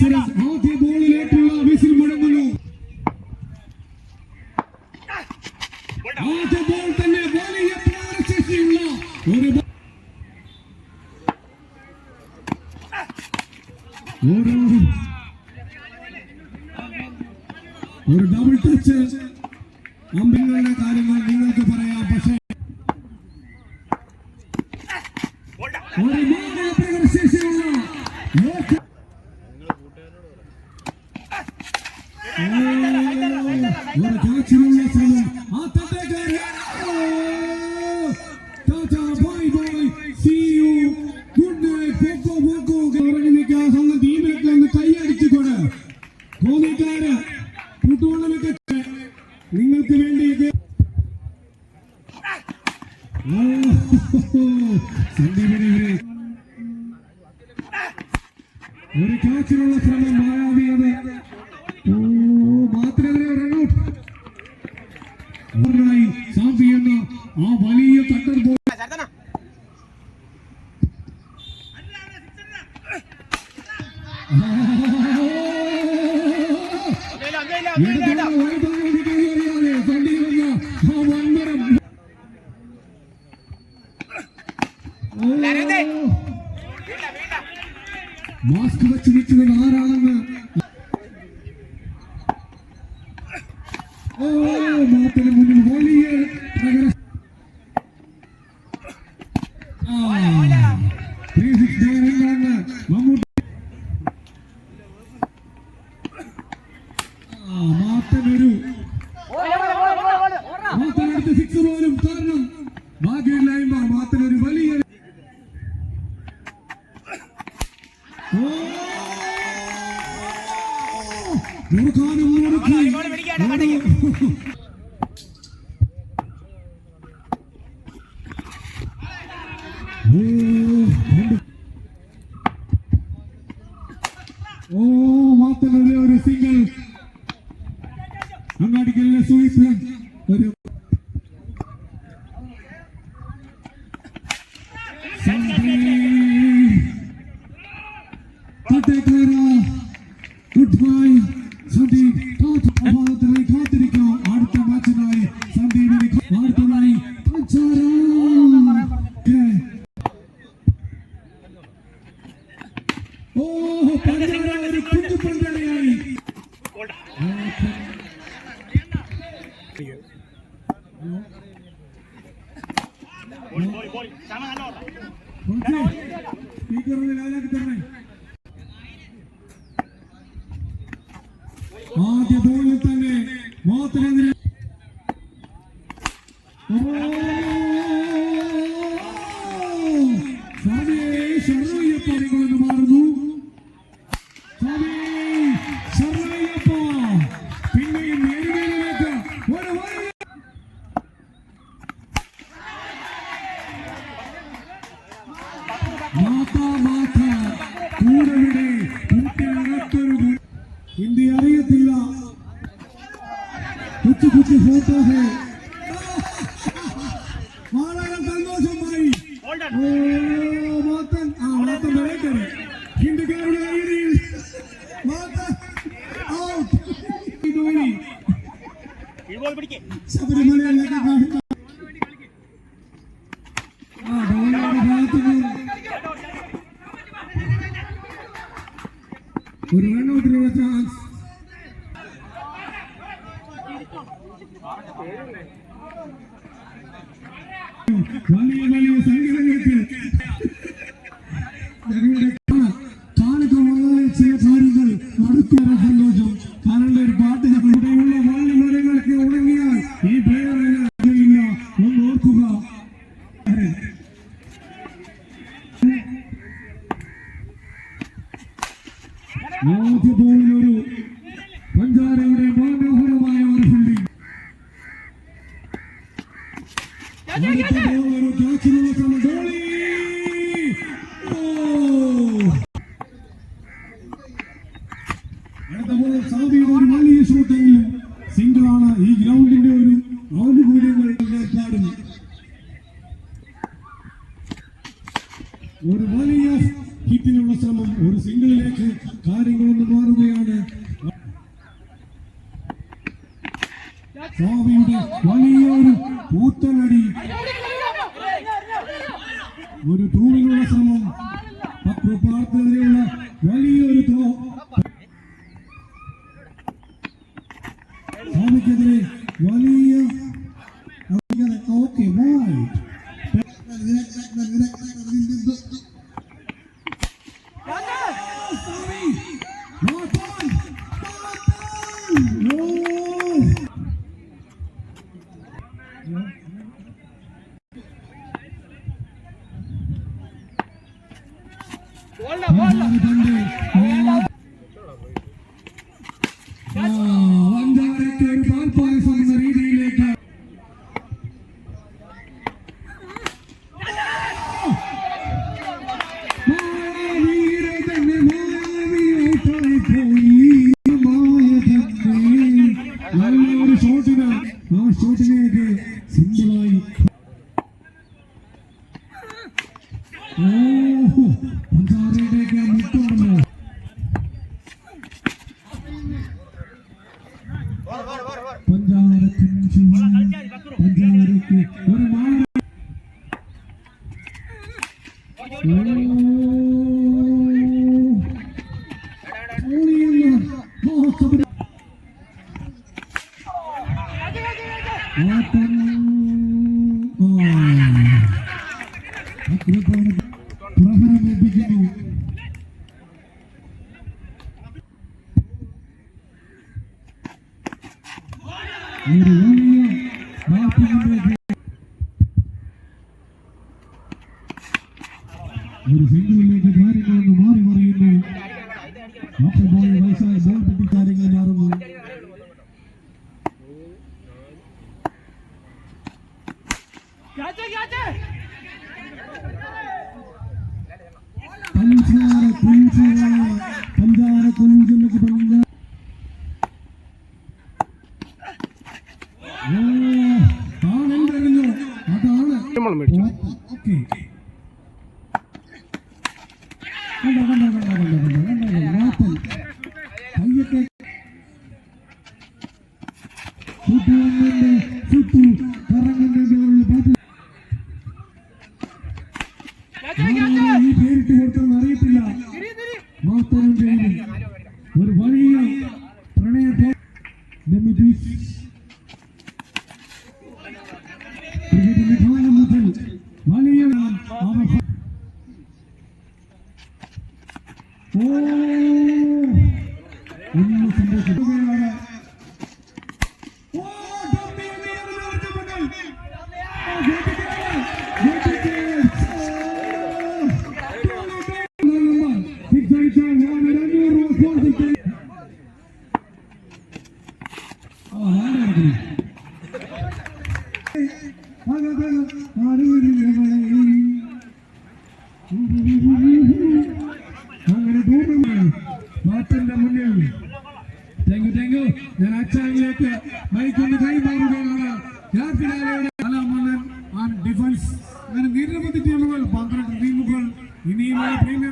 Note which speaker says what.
Speaker 1: മത്സരം ആദ്യ ബോളിലേക്കുള്ള വിസിൽ മുഴങ്ങുന്നു. ആദ്യ ബോൾ തന്നെ വലിയ പ്രഹാരശേഷിയുള്ള ഒരു ഡബിൾ ടച്ച്. അമ്പങ്ങളുടെ കാര്യങ്ങൾ നിങ്ങൾക്ക് പറയാം, പക്ഷേ ഒരു പ്രകടനശേഷിയുള്ള ഒരു കാച്ചിലുള്ള ശ്രമം. ആ തട്ടേക്കാരൻ bye bye, see you, good night, പോക്കോ ഇറങ്ങി നിൽക്കാൻ സ്വന്തം ടീമിലൊക്കെ ഒന്ന് കൈയടിച്ചുകൊണ്ട് കോന്നിക്കാര് കൂട്ടുവണ്ണമൊക്കെ നിങ്ങൾക്ക് വേണ്ടി സന്ദീപിനെതിരെ ഒരു കാച്ചിലുള്ള ശ്രമം. മായാവിയത് മാത്രമെതിരെ റൺഔട്ട്. സാമ്പി എന്ന ആ വലിയ കട്ടർ ബോൾ മാസ്ക് വെച്ച് നിൽക്കുന്നത് ആരാണെന്ന് മാത്തിന് മുന്നിൽ വലിയ മമ്മൂട്ടി മാത്തനടുത്ത് സിക്സ് പോലും കാരണം ഭാഗ്യമില്ലായ്മ. മാത്തനൊരു വലിയ മാത്തനൊരു ഒരു സിംഗിൾ. അങ്ങാടിക്കലിലെ സുഹൃത്ത് ഒരു ഗുഡ് ബൈ സന്ദീപ്. കാത്തിരിക്കാം അടുത്ത മാച്ചിനായി സന്ദീപിന്. അടുത്തതായി ഒരു കുഞ്ഞു പന്താളിയായി ആദ്യ ബോളിൽ തന്നെ മോഹത്തിനെതിരെ ശരണയ്യപ്പ മാറുന്നു. ശരണയ്യപ്പ പിന്നെയും നേരിടയിലേക്ക് ഒരു കൂടവിടെ കൂട്ടിനകത്തൊരു ഹിന്ദി അറിയത്തില്ല. കുച്ചു കുച്ചു ഫോട്ടോ വളരെ സന്തോഷമായി. മാത്തൻ വിളക്കറി ഹിന്ദിക്കാരുടെ കയ്യിൽ ശബരിമലയിലേക്ക് കാണില്ല. ഒരു റൺഔട്ടിനുള്ള ചാൻസ്. വലിയ വലിയ സംഘടനകൾക്ക് ഞങ്ങളുടെ കാണിക്കുന്ന ചില കാര്യങ്ങൾ നടക്കുന്ന സന്തോഷം. കാരണം ഒരു പാട്ട് ഇവിടെയുള്ള വലിയ മരങ്ങൾക്ക് ഉണങ്ങിയാൽ ഈ പേരില്ല. ഒന്ന് ഓർക്കുക. ആദ്യ ബോളിലൊരു പഞ്ചാരയുടെ മനോഹരമായ ഒരു ഫീൽഡിംഗ്. അടുത്ത ബോൾ ഒരു ക്യാച്ചിനുള്ള ശ്രമം. ഗോളി അടുത്ത ബോൾ സാദിയുടെ ഒരു വലിയ ഷൂട്ടെങ്കിലും സിംഗിളാണ്. ഈ ഗ്രൗണ്ടിന്റെ ഒരു ആനുകൂല്യങ്ങൾ ഏർപ്പാടും. ഒരു വലിയ ഹിറ്റിനുള്ള ശ്രമം. ഒരു സിംഗിളിലേക്ക് കാര്യങ്ങളൊന്ന് മാറുകയാണ്. സ്വാമിയുടെ വലിയൊരു കൂത്തലടി, ഒരു ടൂറിനുള്ള ശ്രമം, പാർട്ടിയുള്ള വലിയൊരു ത്രോ, സ്വാമിക്കെതിരെ വലിയ ഓക്കെ വഞ്ചാരയ്ക്ക് ഒരു പാൽപ്പായസം എന്ന രീതിയിലേക്ക് നല്ലൊരു ഷോട്ടിന്, ആ ഷോട്ടിലേക്ക് സിമ്പിളായി പഞ്ചാരയിലേക്ക് മുട്ടുണ്ടല്ലോ. പഞ്ചാരയ്ക്ക് ഒരു മാറി പ്രഹരമേൽപ്പിക്കുന്നു. ഒരു വലിയ ബാറ്റിംഗിലേക്ക് ഒരു സിംഗിളിലേക്ക് കാര്യങ്ങളൊന്ന് മാറി മറിയുന്നു. വയസ്സായ ബോൾ പിടി കാര്യങ്ങൾ മാറുന്നു. പഞ്ചാര കുഞ്ചിലേക്ക് ആണെന്തറിഞ്ഞു, അതാണ് ഓക്കെ. കയ്യൊക്കെ ചുറ്റു കറങ്ങുന്നതിനുള്ള ഈ പേരിട്ട് കൊടുത്തെന്ന് അറിയത്തില്ല. മാത്രം പേരിൽ ഒരു വലിയ പ്രണയ കാലം മുതൽ വലിയ ഒന്ന് സംഭവിക്കുകയാണ്. അങ്ങനെ മാറ്റന്റെ മുന്നിൽ താങ്ക് യു. ഞാൻ അച്ചാങ്ങിലേക്ക് മൈക്കൊന്ന് കൈമാറുകയാണ്. ഡിഫൻസ് അങ്ങനെ നിരവധി ടീമുകൾ, 12 ടീമുകൾ ഇനിയുമുള്ള പ്രീമിയർ